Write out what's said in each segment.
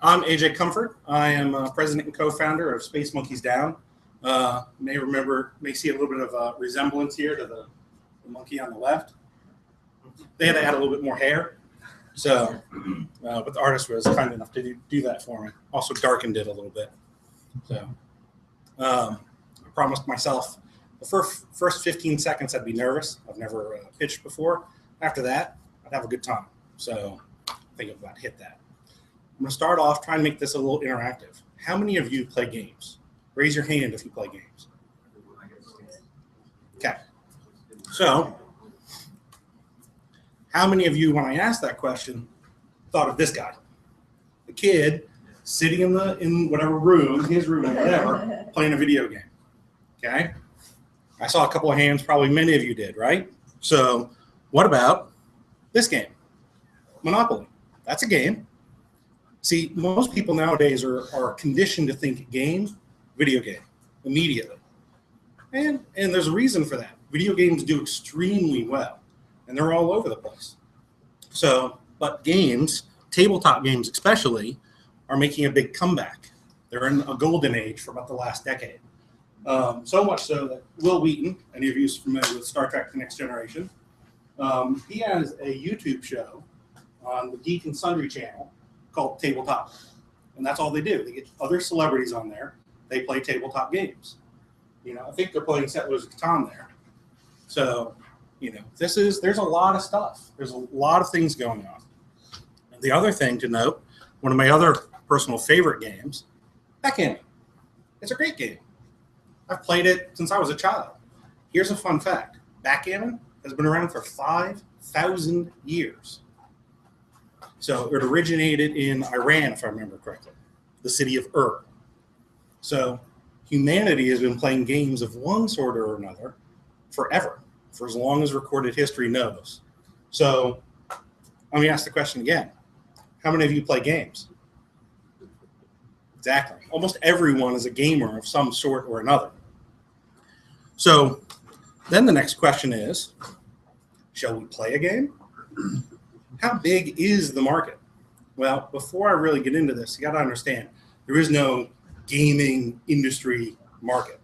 I'm AJ Comfort. I am president and co-founder of Space Monkeys Down. May see a little bit of a resemblance here to the monkey on the left. They had to add a little bit more hair. So, but the artist was kind enough to do that for me. Also darkened it a little bit. So, I promised myself the first 15 seconds I'd be nervous. I've never pitched before. After that, I'd have a good time. So, I think I've about hit that. I'm going to start off trying to make this a little interactive. How many of you play games? Raise your hand if you play games. Okay. So, how many of you, when I asked that question, thought of this guy? The kid sitting in whatever room, his room or whatever, playing a video game. Okay? I saw a couple of hands, probably many of you did, right? So, what about this game? Monopoly. That's a game. See, most people nowadays are conditioned to think game, video game, immediately. And there's a reason for that. Video games do extremely well, and they're all over the place. So, but games, tabletop games especially, are making a big comeback. They're in a golden age for about the last decade. So much so that Will Wheaton, any of you familiar with Star Trek: The Next Generation, he has a YouTube show on the Geek and Sundry channel called Tabletop. And that's all they do. They get other celebrities on there. They play tabletop games. You know, I think they're playing Settlers of Catan there. So, you know, there's a lot of stuff. There's a lot of things going on. And the other thing to note, one of my other personal favorite games, backgammon. It's a great game. I've played it since I was a child. Here's a fun fact. Backgammon has been around for 5,000 years. So it originated in Iran, if I remember correctly, the city of Ur. So humanity has been playing games of one sort or another forever, for as long as recorded history knows. So let me ask the question again. How many of you play games? Exactly. Almost everyone is a gamer of some sort or another. So then the next question is, shall we play a game? How big is the market? Well, before I really get into this, you got to understand, there is no gaming industry market.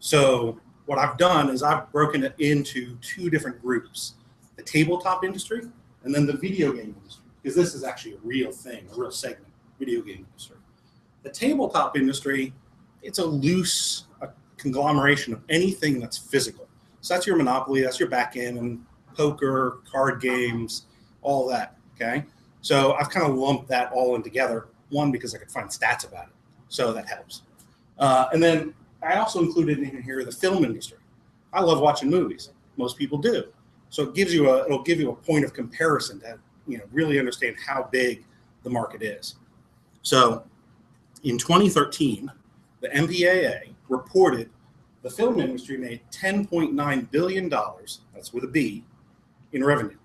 So what I've done is I've broken it into two different groups, the tabletop industry and then the video game industry, because this is actually a real thing, a real segment, video game industry. The tabletop industry, it's a loose conglomeration of anything that's physical. So that's your Monopoly, that's your backgammon, poker, card games, all that, okay? So I've kind of lumped that all in together, one, because I could find stats about it, so that helps. And then I also included in here the film industry. I love watching movies. Most people do. So it'll give you a point of comparison to, you know, really understand how big the market is. So in 2013, the MPAA reported the film industry made $10.9 billion, that's with a B, in revenue.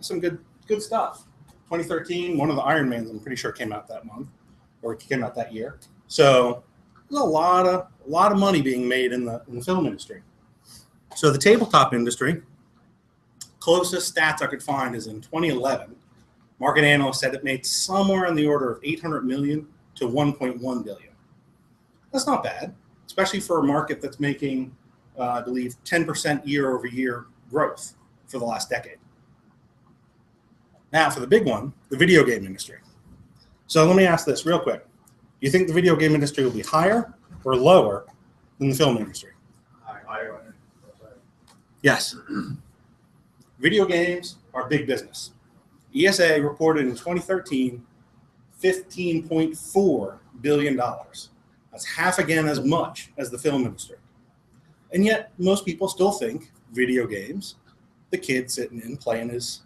Some good stuff. 2013, one of the Iron Mans, I'm pretty sure, came out that month, or came out that year. So there's a lot of money being made in the film industry. So the tabletop industry, closest stats I could find is in 2011. Market analysts said it made somewhere in the order of 800 million to 1.1 billion. That's not bad, especially for a market that's making, I believe, 10% year over year growth for the last decade. Now for the big one, the video game industry. So let me ask this real quick. Do you think the video game industry will be higher or lower than the film industry? Higher. Yes. Video games are big business. ESA reported in 2013 $15.4 billion. That's half again as much as the film industry. And yet most people still think video games, the kid sitting in playing his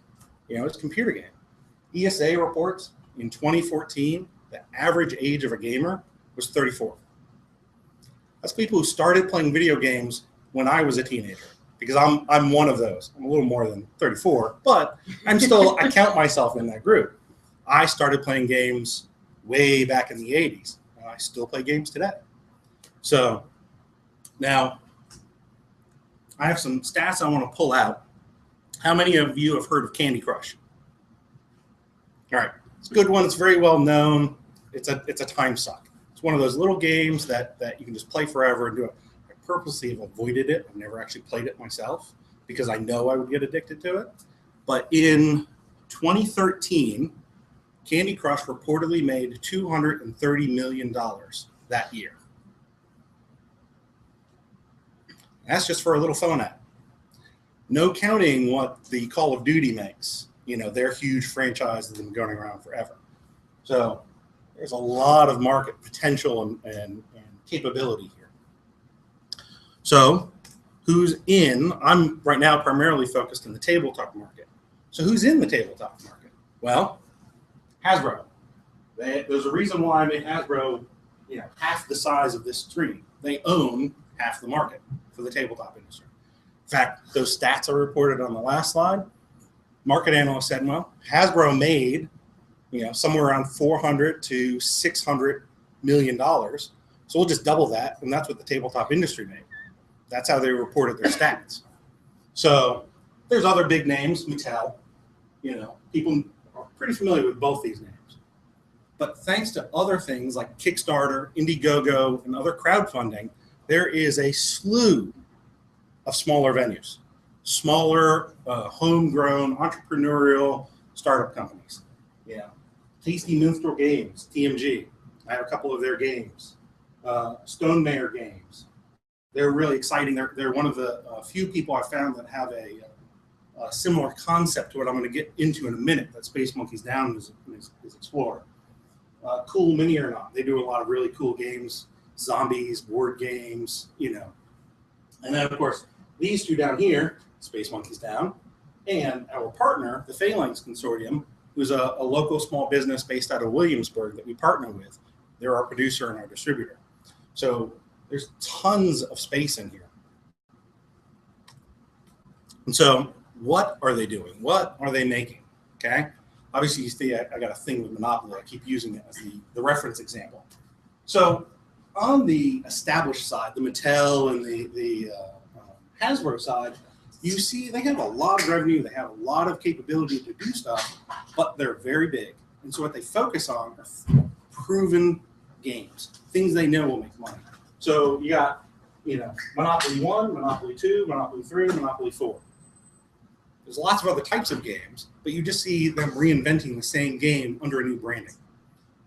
computer game. ESA reports in 2014, the average age of a gamer was 34. That's people who started playing video games when I was a teenager, because I'm one of those. I'm a little more than 34, but I count myself in that group. I started playing games way back in the 80s, and I still play games today. So now I have some stats I want to pull out. How many of you have heard of Candy Crush? All right, It's a good one. It's very well known. It's a time suck. It's one of those little games that you can just play forever and do it. I purposely have avoided it. I've never actually played it myself because I know I would get addicted to it. But in 2013, Candy Crush reportedly made $230 million that year. That's just for a little phone app. No counting what the Call of Duty makes. You know, their huge franchise that's been going around forever. So there's a lot of market potential and capability here. So who's in? I'm right now primarily focused in the tabletop market. So who's in the tabletop market? Well, Hasbro. There's a reason why I made Hasbro, you know, half the size of this screen. They own half the market for the tabletop industry. In fact, those stats I reported on the last slide, market analyst said, well, Hasbro made, you know, somewhere around $400 to $600 million. So we'll just double that, and that's what the tabletop industry made. That's how they reported their stats. So there's other big names, Mattel, you know, people are pretty familiar with both these names. But thanks to other things like Kickstarter, Indiegogo, and other crowdfunding, there is a slew of smaller venues, smaller, homegrown, entrepreneurial startup companies. Yeah, Tasty Minstrel Games, TMG. I have a couple of their games. Stone Mayor Games. They're really exciting. They're one of the few people I found that have a similar concept to what I'm going to get into in a minute that Space Monkeys Down is exploring. Cool Mini or Not. They do a lot of really cool games, zombies, board games, you know. And then, of course, these two down here, Space Monkeys Down, and our partner, the Phalanx Consortium, who's a local small business based out of Williamsburg that we partner with. They're our producer and our distributor. So there's tons of space in here. And so what are they doing? What are they making? Okay. Obviously, you see I got a thing with Monopoly. I keep using it as the reference example. So on the established side, the Mattel and the Hasbro side, you see they have a lot of revenue. They have a lot of capability to do stuff, but they're very big. And so what they focus on are proven games, things they know will make money. So you got, you know, Monopoly 1, Monopoly 2, Monopoly 3, Monopoly 4. There's lots of other types of games, but you just see them reinventing the same game under a new branding.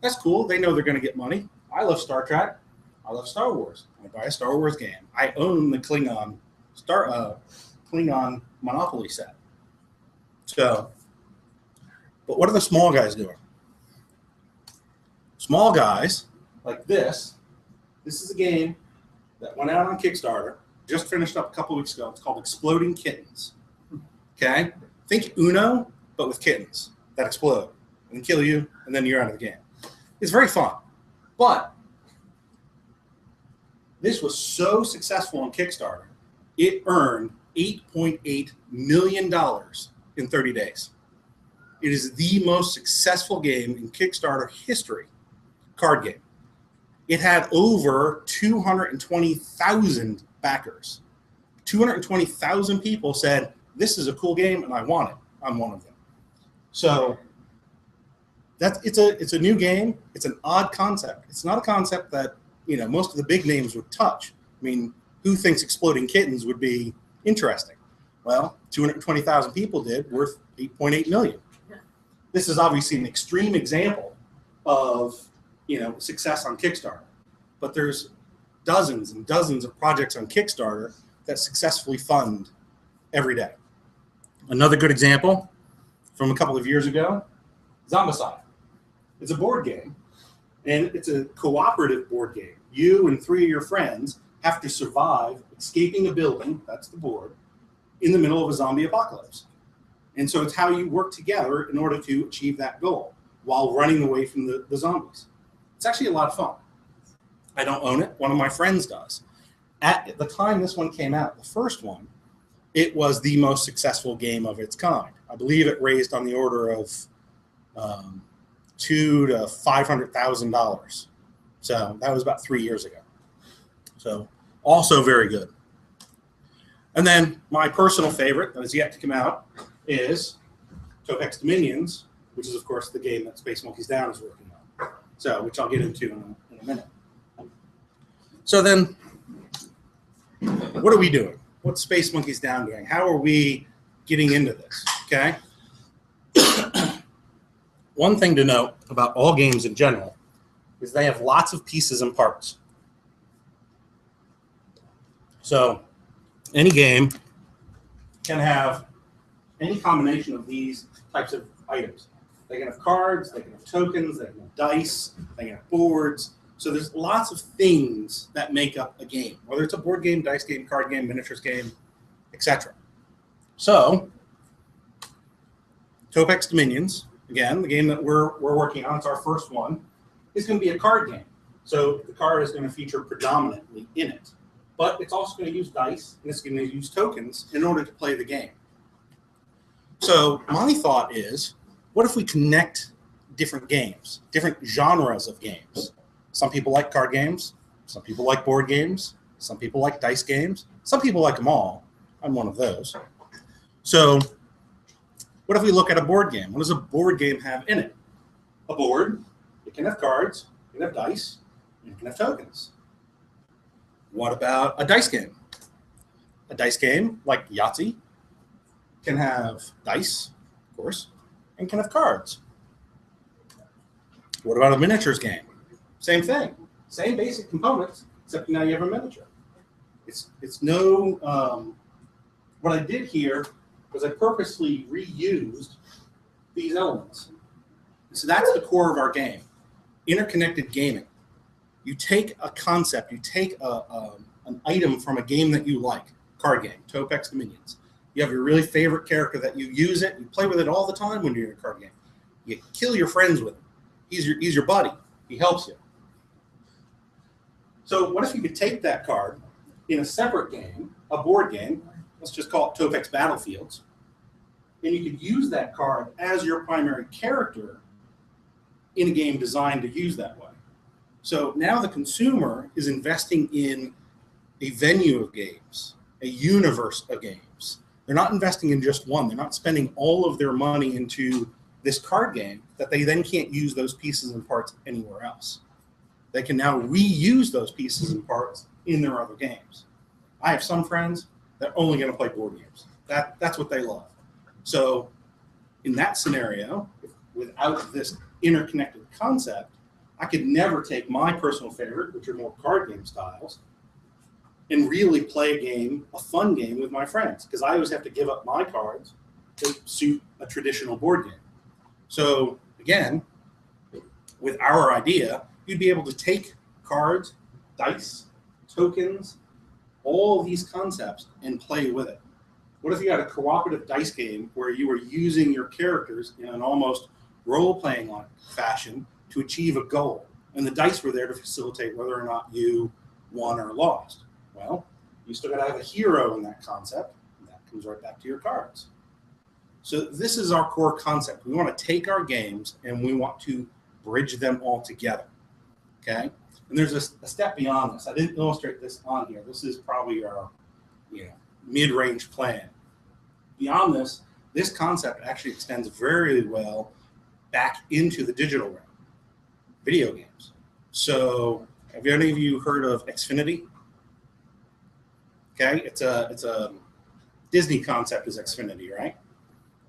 That's cool. They know they're going to get money. I love Star Trek. I love Star Wars. I buy a Star Wars game. I own the Klingon Monopoly set. So, but what are the small guys doing? Small guys like this. This is a game that went out on Kickstarter. Just finished up a couple weeks ago. It's called Exploding Kittens. Okay? Think Uno, but with kittens that explode and kill you, and then you're out of the game. It's very fun. But this was so successful on Kickstarter, it earned $8.8 million in 30 days. It is the most successful game in Kickstarter history, card game. It had over 220,000 backers. 220,000 people said, this is a cool game and I want it. I'm one of them. So it's a new game. It's an odd concept. It's not a concept that, you know, most of the big names would touch. I mean, who thinks Exploding Kittens would be interesting? Well, 220,000 people did, worth 8.8 million. This is obviously an extreme example of, you know, success on Kickstarter. But there's dozens and dozens of projects on Kickstarter that successfully fund every day. Another good example from a couple of years ago, Zombicide. It's a board game, and it's a cooperative board game. You and 3 of your friends have to survive escaping a building, that's the board, in the middle of a zombie apocalypse. And so it's how you work together in order to achieve that goal while running away from the zombies. It's actually a lot of fun. I don't own it. One of my friends does. At the time this one came out, the first one, it was the most successful game of its kind. I believe it raised on the order of $200,000 to $500,000. So that was about 3 years ago. So also very good. And then my personal favorite that is yet to come out is Topex Dominions which is, of course, the game that Space Monkeys Down is working on. So, which I'll get into in a minute. So then, what are we doing? What's Space Monkeys Down doing? How are we getting into this? Okay. One thing to note about all games in general is they have lots of pieces and parts. So any game can have any combination of these types of items. They can have cards, they can have tokens, they can have dice, they can have boards. So there's lots of things that make up a game, whether it's a board game, dice game, card game, miniatures game, etc. So Topex Dominions, again, the game that we're working on, it's our first one, is going to be a card game. So the card is going to feature predominantly in it. But it's also going to use dice, and it's going to use tokens in order to play the game. So my thought is, what if we connect different games, different genres of games? Some people like card games. Some people like board games. Some people like dice games. Some people like them all. I'm one of those. So what if we look at a board game? What does a board game have in it? A board. It can have cards. It can have dice. And it can have tokens. What about a dice game? A dice game, like Yahtzee, can have dice, of course, and can have cards. What about a miniatures game? Same thing. Same basic components, except now you have a miniature. It's no... what I did here was I purposely reused these elements. So that's the core of our game, interconnected gaming. You take a concept, you take an item from a game that you like, card game, Topex Dominions. You have your really favorite character that you use it, you play with it all the time when you're in a card game. You kill your friends with him. He's your buddy. He helps you. So what if you could take that card in a separate game, a board game, let's just call it Topex Battlefields, and you could use that card as your primary character in a game designed to use that way. So now the consumer is investing in a venue of games, a universe of games. They're not investing in just one. They're not spending all of their money into this card game that they then can't use those pieces and parts anywhere else. They can now reuse those pieces and parts in their other games. I have some friends that are only going to play board games. That's what they love. So in that scenario, without this interconnected concept, I could never take my personal favorite, which are more card game styles, and really play a game, a fun game with my friends, because I always have to give up my cards to suit a traditional board game. So again, with our idea, you'd be able to take cards, dice, tokens, all of these concepts and play with it. What if you had a cooperative dice game where you were using your characters in an almost role-playing fashion to achieve a goal, and the dice were there to facilitate whether or not you won or lost? Well, you still got to have a hero in that concept, and that comes right back to your cards. So this is our core concept. We want to take our games and we want to bridge them all together. Okay? And there's a step beyond this. I didn't illustrate this on here. This is probably our mid-range plan. Beyond this, this concept actually extends very well back into the digital realm, video games. So have any of you heard of Xfinity? Okay, it's a Disney concept is Xfinity, right?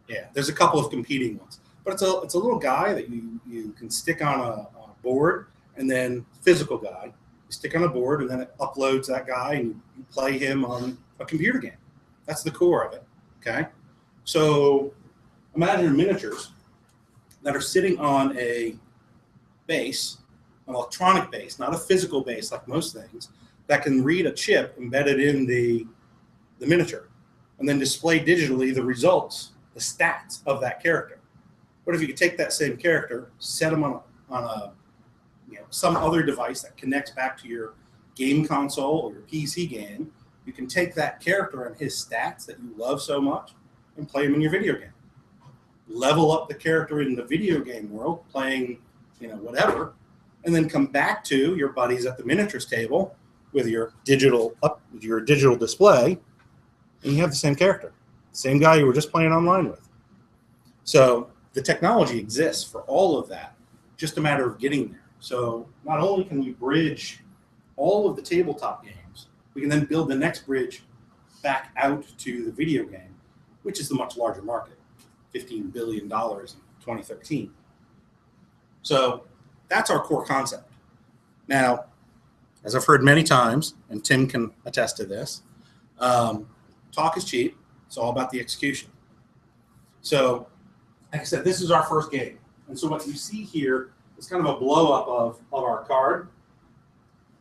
Yeah, there's a couple of competing ones, but it's a little guy that you can stick on a board, and then physical guy, you stick on a board, and then it uploads that guy, and you play him on a computer game. That's the core of it. Okay, so imagine miniatures that are sitting on a base, an electronic base, not a physical base like most things, that can read a chip embedded in the miniature and then display digitally the results, the stats of that character. What if you could take that same character, set them on a some other device that connects back to your game console or your PC game? You can take that character and his stats that you love so much and play him in your video game. Level up the character in the video game world, playing whatever, and then come back to your buddies at the miniatures table with your digital display, and you have the same character, the same guy you were just playing online with. So the technology exists for all of that, just a matter of getting there. So not only can we bridge all of the tabletop games, we can then build the next bridge back out to the video game, which is the much larger market, $15 billion in 2013. So that's our core concept. Now, as I've heard many times, and Tim can attest to this, talk is cheap. It's all about the execution. So, like I said, this is our first game. And so what you see here is kind of a blow up of our card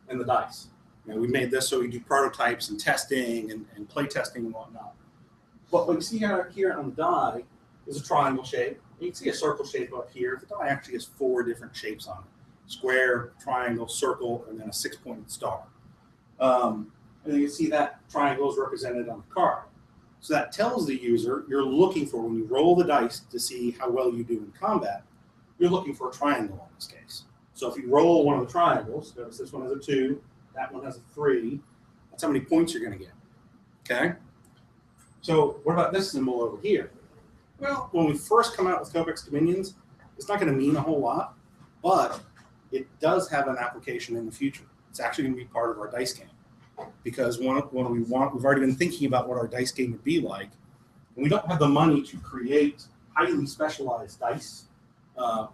and the dice. You know, we made this so we do prototypes and testing and play testing and whatnot. But what you see here on the die is a triangle shape. You can see a circle shape up here. The die actually has 4 different shapes on it: square, triangle, circle, and then a 6-pointed star. And then you see that triangle is represented on the card. So that tells the user you're looking for, when you roll the dice to see how well you do in combat, you're looking for a triangle in this case. So if you roll one of the triangles, notice this one has a 2, that one has a 3, that's how many points you're going to get. Okay? So what about this symbol over here? Well, when we first come out with Codex Dominions, it's not going to mean a whole lot, but it does have an application in the future. It's actually going to be part of our dice game. Because we've already been thinking about what our dice game would be like, and we don't have the money to create highly specialized dice.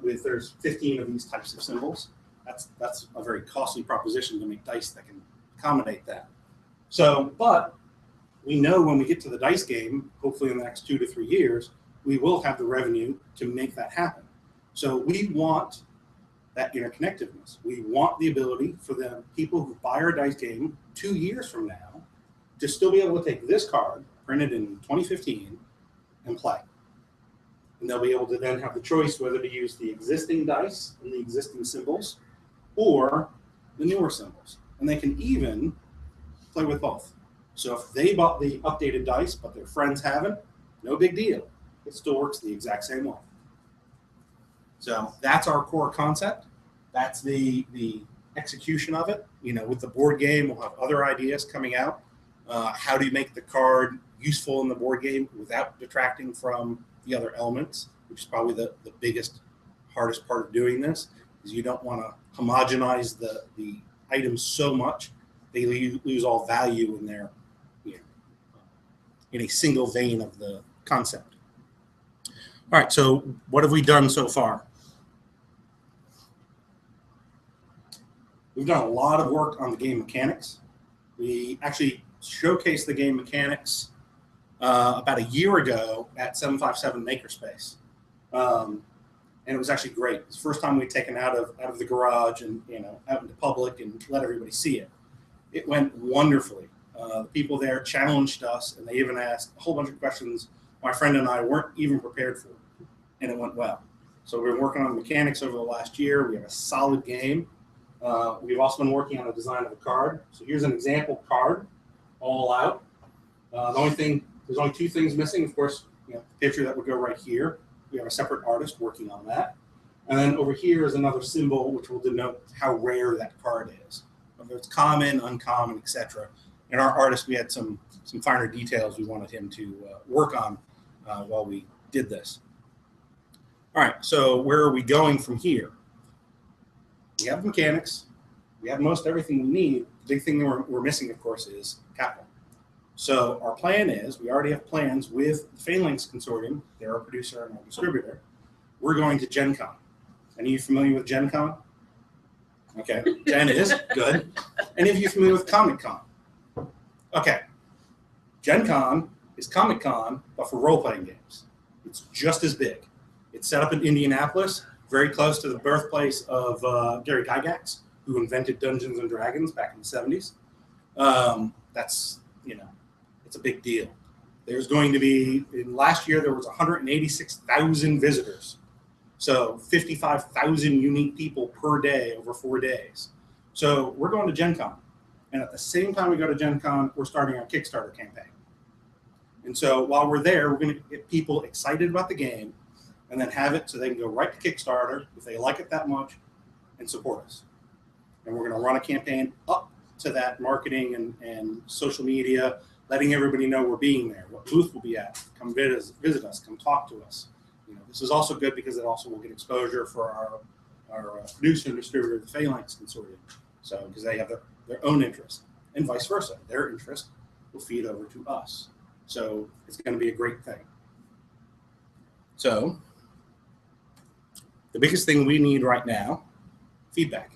There's 15 of these types of symbols. That's a very costly proposition to make dice that can accommodate that. So, but we know when we get to the dice game, hopefully in the next 2 to 3 years, we will have the revenue to make that happen. So we want that interconnectedness. We want the ability for the people who buy our dice game 2 years from now to still be able to take this card, printed in 2015, and play. And they'll be able to then have the choice whether to use the existing dice and the existing symbols or the newer symbols. And they can even play with both. So if they bought the updated dice, but their friends haven't, no big deal. It still works the exact same way. So that's our core concept. That's the execution of it. You know, with the board game, we'll have other ideas coming out. How do you make the card useful in the board game without detracting from the other elements, which is probably the biggest, hardest part of doing this, is you don't want to homogenize the items so much they lose all value in their, in a single vein of the concept. All right, so what have we done so far? We've done a lot of work on the game mechanics. We actually showcased the game mechanics about a year ago at 757 Makerspace. And it was actually great. It's the first time we'd taken out of the garage and out into public and let everybody see it. It went wonderfully. The people there challenged us, and they even asked a whole bunch of questions my friend and I weren't even prepared for, and it went well. So we've been working on the mechanics over the last year. We have a solid game. We've also been working on the design of a card. So here's an example card, all out. There's only 2 things missing. Of course, the picture that would go right here. We have a separate artist working on that. And then over here is another symbol which will denote how rare that card is, whether it's common, uncommon, etc. And our artist, we had some finer details we wanted him to work on while we did this. All right, so where are we going from here? We have mechanics. We have most everything we need. The big thing that we're missing, of course, is capital. So our plan is, we already have plans with the Phalanx Consortium. They're our producer and our distributor. We're going to Gen Con. Any of you familiar with Gen Con? Okay, Jen is. Good. Any of you familiar with Comic Con? Okay. Gen Con is Comic Con, but for role-playing games. It's just as big. It's set up in Indianapolis, very close to the birthplace of Gary Gygax, who invented Dungeons and Dragons back in the 70s. That's, it's a big deal. There's going to be, last year there was 186,000 visitors. So 55,000 unique people per day over 4 days. So we're going to Gen Con. And at the same time we go to Gen Con, we're starting our Kickstarter campaign. And so while we're there, we're going to get people excited about the game and then have it so they can go right to Kickstarter if they like it that much and support us. And we're going to run a campaign up to that, marketing and social media, letting everybody know we're being there, what booth we'll be at. Come visit us, come talk to us. this is also good because it also will get exposure for our producer and distributor, the Phalanx Consortium. So because they have their own interest, and vice versa, their interest will feed over to us. So it's going to be a great thing. So the biggest thing we need right now, feedback.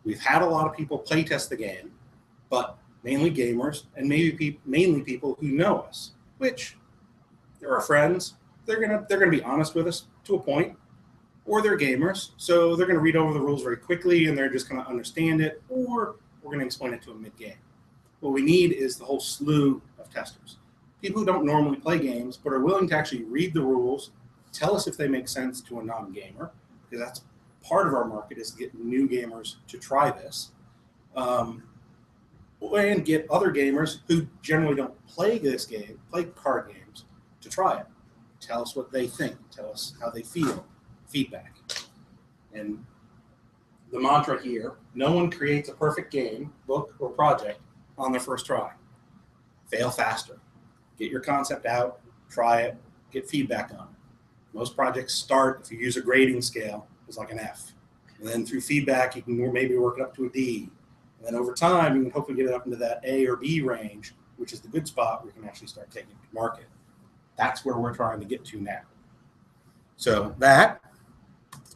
We've had a lot of people play test the game, but mainly gamers and mainly people who know us, which they're our friends. They're gonna be honest with us to a point, or they're gamers, so they're gonna read over the rules very quickly and they're just gonna understand it, or we're gonna explain it to them mid-game. What we need is the whole slew of testers, people who don't normally play games but are willing to actually read the rules, tell us if they make sense to a non-gamer, because that's part of our market is to get new gamers to try this. And get other gamers who generally don't play this game, play card games, to try it. Tell us what they think. Tell us how they feel. Feedback. And the mantra here, no one creates a perfect game, book, or project on their first try. Fail faster. Get your concept out, try it, get feedback on it. Most projects start, if you use a grading scale, as like an F. And then through feedback, you can maybe work it up to a D. And then over time, you can hopefully get it up into that A or B range, which is the good spot where you can actually start taking it to market. That's where we're trying to get to now. So that,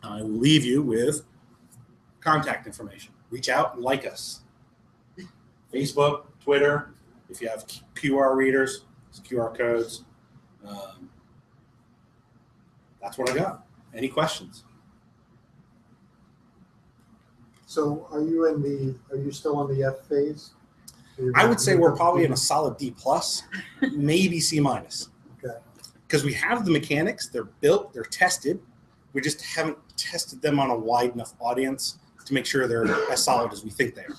I will leave you with contact information. Reach out and like us. Facebook, Twitter, if you have QR readers, QR codes. That's what I got. Any questions? So are you still on the F phase? I would say we're probably in a solid D plus, maybe C minus. Okay. Because we have the mechanics, they're built, they're tested. We just haven't tested them on a wide enough audience to make sure they're as solid as we think they are.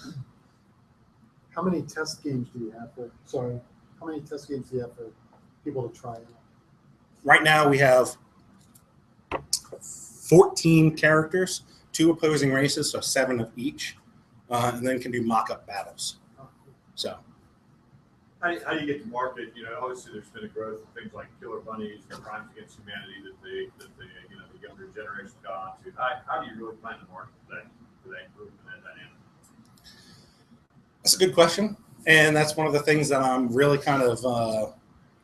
How many test games do you have how many test games do you have for people to try out? Right now we have 14 characters, 2 opposing races, so 7 of each, and then can do mock-up battles. So, how do you get to market? Obviously there's been a growth of things like Killer Bunnies and Crimes Against Humanity that the younger generation got onto. How do you really plan to market that group and that dynamic? That's a good question, and that's one of the things that I'm really kind of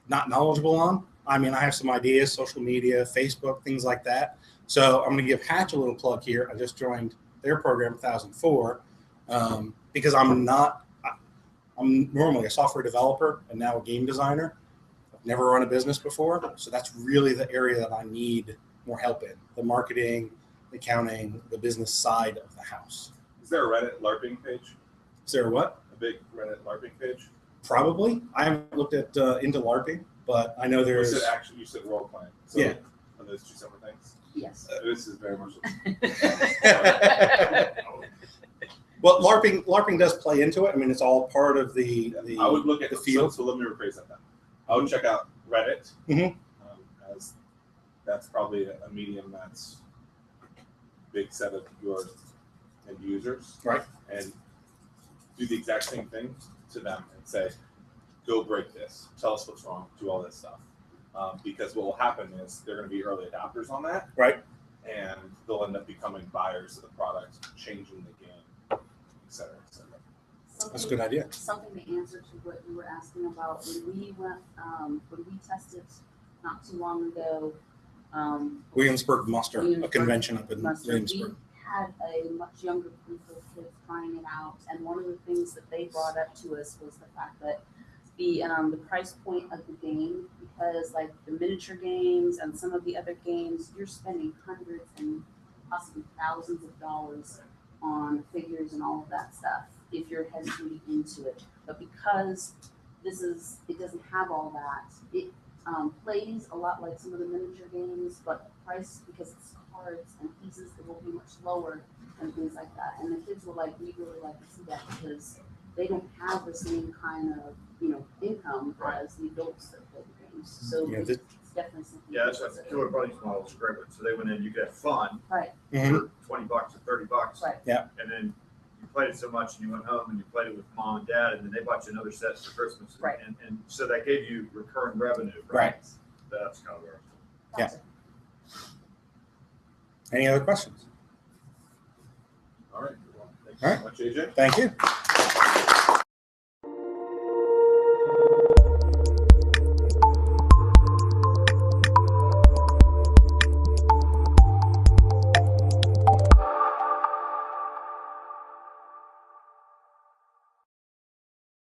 not knowledgeable on. I mean, I have some ideas, social media, Facebook, things like that. So I'm going to give Hatch a little plug here. I just joined their program, 1004, because I'm normally a software developer and now a game designer. I've never run a business before. So that's really the area that I need more help in, the marketing, the accounting, the business side of the house. Is there a Reddit LARPing page? Is there what? A big Reddit LARPing page? Probably. I haven't looked at into LARPing, but I know there's... You said role playing. So yeah. Are those 2 separate things? Yes. This is very much... Well, LARPing does play into it. I mean, it's all part of the I would look at the field. So let me rephrase that then. I would check out Reddit, as that's probably a medium that's big set of your end users, right? And do the exact same thing to them and say, "Go break this. Tell us what's wrong. Do all this stuff." Because what will happen is they're going to be early adopters on that, right? And they'll end up becoming buyers of the product, changing the game, et cetera, et cetera. That's a good idea. Something to answer to what you were asking about when we tested not too long ago. Williamsburg Muster, a convention up in Williamsburg. We had a much younger group of kids trying it out, and one of the things that they brought up to us was the fact that the price point of the game, because like the miniature games and some of the other games, you're spending hundreds and possibly thousands of dollars on figures and all of that stuff if you're heavy into it. But because it doesn't have all that, it plays a lot like some of the miniature games, but price, because it's cards and pieces, it will be much lower and things like that. And the kids will we really like to see that because they don't have the same kind of income as the adults that play the games. So yeah, it's definitely something. Yeah, that's the Killer Bunnies model. It's a great one. So they went in, you could have fun Right. for $20 or $30. Right. Yeah. And then you played it so much and you went home and you played it with mom and dad, and then they bought you another set for Christmas. Right. And so that gave you recurring revenue. Right. That's kind of where. Yeah. Any other questions? All right. Well, thank All you right. so much, AJ. Thank you.